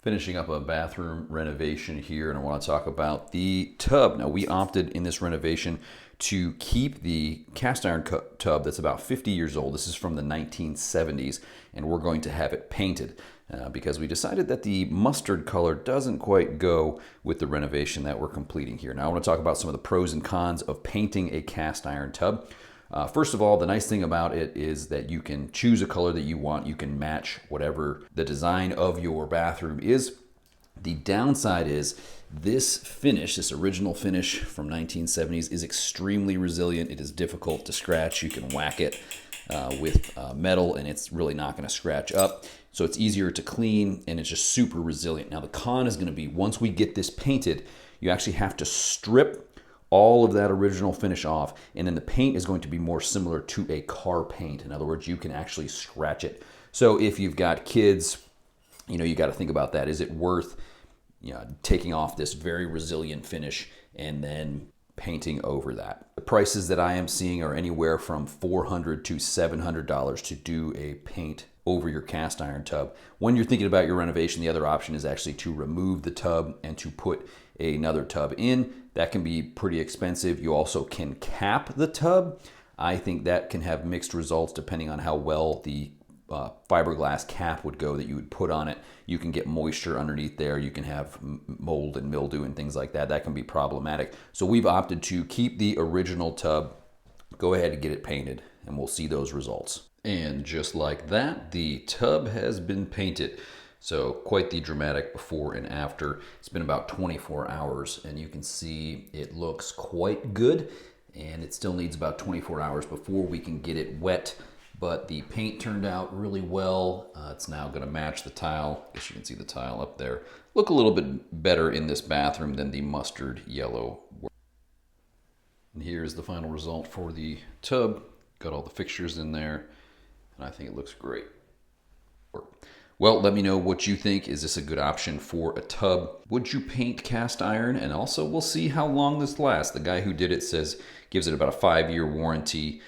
Finishing up a bathroom renovation here, and I want to talk about the tub. Now, we opted in this renovation to keep the cast iron tub that's about 50 years old. This is from the 1970s, and we're going to have it painted because we decided that the mustard color doesn't quite go with the renovation that we're completing here. Now, I want to talk about some of the pros and cons of painting a cast iron tub. First of all, the nice thing about it is that you can choose a color that you want. You can match whatever the design of your bathroom is. The downside is this finish, this original finish from 1970s, is extremely resilient. It is difficult to scratch. You can whack it with metal and it's really not going to scratch up. So it's easier to clean and it's just super resilient. Now the con is going to be once we get this painted, you actually have to strip all of that original finish off, and then the paint is going to be more similar to a car paint. In other words, you can actually scratch it. So if you've got kids, you got to think about that. Is it worth taking off this very resilient finish and then painting over that? The prices that I am seeing are anywhere from $400 to $700 to do a paint over your cast iron tub. When you're thinking about your renovation, the other option is actually to remove the tub and to put another tub in. That can be pretty expensive. You also can cap the tub. I think that can have mixed results depending on how well the fiberglass cap would go that you would put on it. You can get moisture underneath there. You can have mold and mildew and things like that. That can be problematic. So we've opted to keep the original tub, go ahead and get it painted, and we'll see those results. And just like that, the tub has been painted. So quite the dramatic before and after. It's been about 24 hours and you can see it looks quite good, and it still needs about 24 hours before we can get it wet. But the paint turned out really well. It's now going to match the tile. I guess you can see the tile up there. Look a little bit better in this bathroom than the mustard yellow. And here's the final result for the tub. Got all the fixtures in there, and I think it looks great. Well, let me know what you think. Is this a good option for a tub? Would you paint cast iron? And also, we'll see how long this lasts. The guy who did it says gives it about a 5-year warranty.